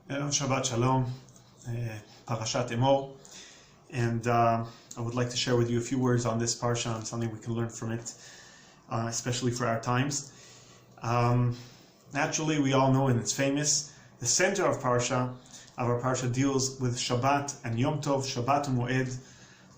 Shabbat Shalom, Parashat Emor, and I would like to share with you a few words on this parsha and something we can learn from it, especially for our times. Naturally, we all know, and it's famous, the center of our parsha deals with Shabbat and Yom Tov, Shabbat Moed.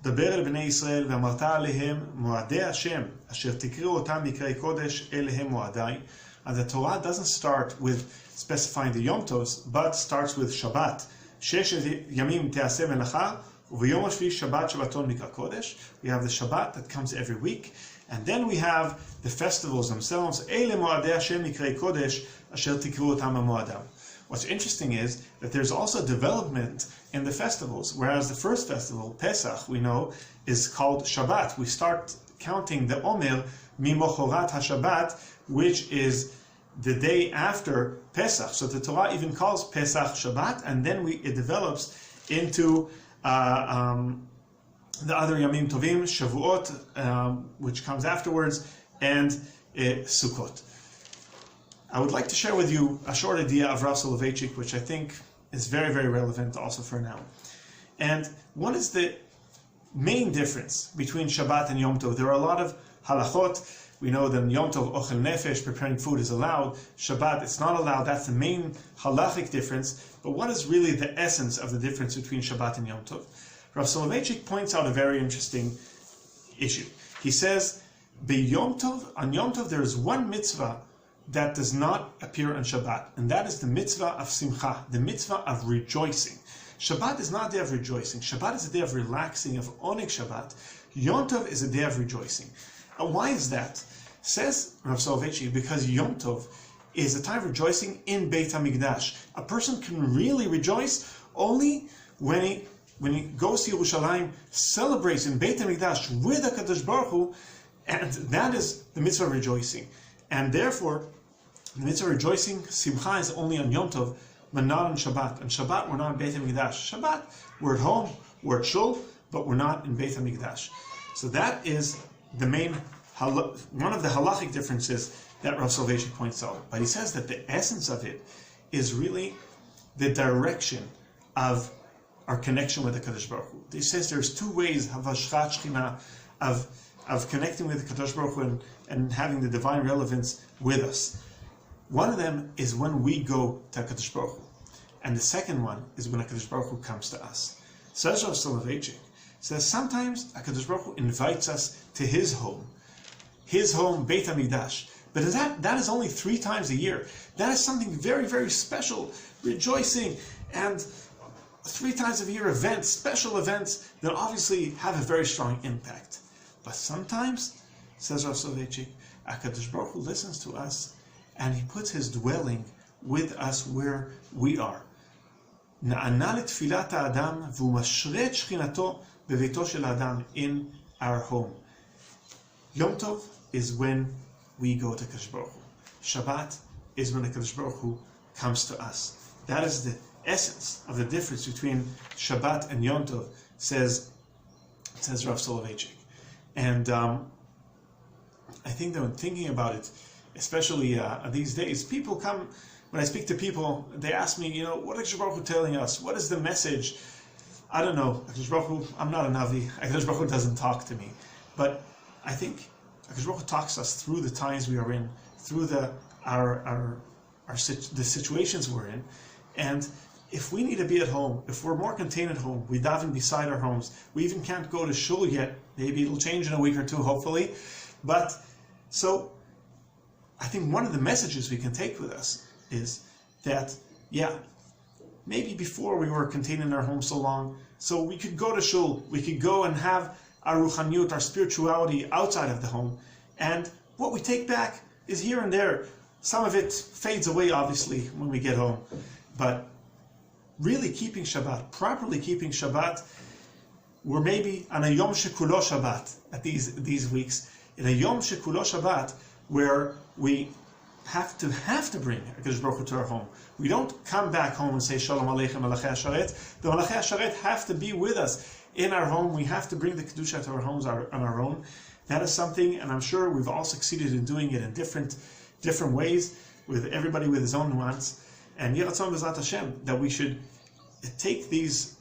דבר אל בני ישראל ואמרת עליהם מועדי השם אשר תקראו אותם מקראי קודש אליהם מועדי. And the Torah doesn't start with specifying the Yom Tovs, but starts with Shabbat. ששת ימים תעשה מלאכה וביום השביעי שבת שבתון מקרא קודש. We have the Shabbat that comes every week, and then we have the festivals themselves. אלה מועדי השם מקראי קודש אשר תקראו אותם המועדם. What's interesting is that there's also development in the festivals, whereas the first festival, Pesach, we know, is called Shabbat. We start counting the Omer Mimochorat HaShabbat, which is the day after Pesach. So the Torah even calls Pesach Shabbat, and then it develops into the other Yamim Tovim, Shavuot, which comes afterwards, and Sukkot. I would like to share with you a short idea of Rav Soloveitchik, which I think is very, very relevant also for now. And what is the main difference between Shabbat and Yom Tov? There are a lot of halachot. We know that in Yom Tov, ochel nefesh, preparing food, is allowed. Shabbat, it's not allowed. That's the main halachic difference. But what is really the essence of the difference between Shabbat and Yom Tov? Rav Soloveitchik points out a very interesting issue. He says, on Yom Tov, there is one mitzvah that does not appear on Shabbat, and that is the mitzvah of simcha, the mitzvah of rejoicing. Shabbat is not a day of rejoicing. Shabbat is a day of relaxing, of oneg Shabbat. Yom Tov is a day of rejoicing. And why is that? Says Rav Soloveitchik, because Yom Tov is a time of rejoicing in Beit HaMikdash. A person can really rejoice only when he goes to Yerushalayim, celebrates in Beit HaMikdash with HaKadosh Baruch Hu, and that is the mitzvah of rejoicing. And therefore, the mitzvah of rejoicing, simcha, is only on Yom Tov, but not on Shabbat. On Shabbat, we're not in Beit HaMikdash. Shabbat, we're at home, we're at shul, but we're not in Beit HaMikdash. So that is the main, one of the halachic differences that Rav Soloveitchik points out. But he says that the essence of it is really the direction of our connection with the Kadosh Baruch Hu. He says there's two ways of connecting with the Kadosh Baruch Hu and having the divine relevance with us. One of them is when we go to HaKadosh Baruch Hu, and the second one is when HaKadosh Baruch Hu comes to us. Says Rav Soloveitchik, says sometimes HaKadosh Baruch Hu invites us to his home, Beit HaMikdash. But that is only 3 times a year. That is something very, very special, rejoicing, and 3 times a year events, special events that obviously have a very strong impact. But sometimes, says Rav Soloveitchik, HaKadosh Baruch Hu listens to us, and he puts his dwelling with us where we are. נענה לתפילת האדם והוא משרה את שכינתו בביתו של האדם, in our home. Yom Tov is when we go to HaKadosh Baruch Hu. Shabbat is when HaKadosh Baruch Hu comes to us. That is the essence of the difference between Shabbat and Yom Tov, says Rav Soloveitchik. And I think that when thinking about it, especially these days, people come, when I speak to people, they ask me, what is HaKadosh Baruch Hu telling us? What is the message? I don't know. HaKadosh Baruch Hu, I'm not a Navi. HaKadosh Baruch Hu doesn't talk to me. But I think HaKadosh Baruch Hu talks to us through the times we are in, through the situations we're in. And if we need to be at home, if we're more contained at home, we daven beside our homes, we even can't go to shul yet. Maybe it'll change in a week or two, hopefully. But so I think one of the messages we can take with us is that, maybe before we were contained in our home so long, so we could go to shul, we could go and have our ruchaniut, our spirituality outside of the home, and what we take back is here and there. Some of it fades away, obviously, when we get home, but really keeping Shabbat, properly keeping Shabbat, we're maybe on a Yom Shekulo Shabbat at these weeks, in a Yom Shekulo Shabbat, where we have to bring HaKadosh Baruch Hu to our home. We don't come back home and say Shalom Aleichem Malachei HaSharet. The Malachei HaSharet have to be with us in our home. We have to bring the Kedusha to our homes on our own. That is something, and I'm sure we've all succeeded in doing it in different ways, with everybody with his own nuance. And Yiratzon B'ezrat Hashem, that we should take this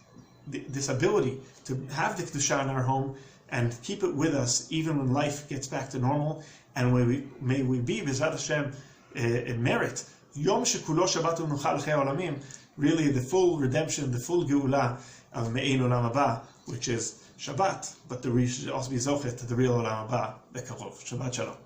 ability to have the Kedusha in our home and keep it with us even when life gets back to normal, and may we be B'ezrat Hashem in merit Yom Shekulo Shabbat U'Nuchal Chei Olamim, really the full redemption, the full Geula of Me'ein Olam Haba, which is Shabbat, but we should also be Zochet to the real Olam Haba, Bekarov. Shabbat Shalom.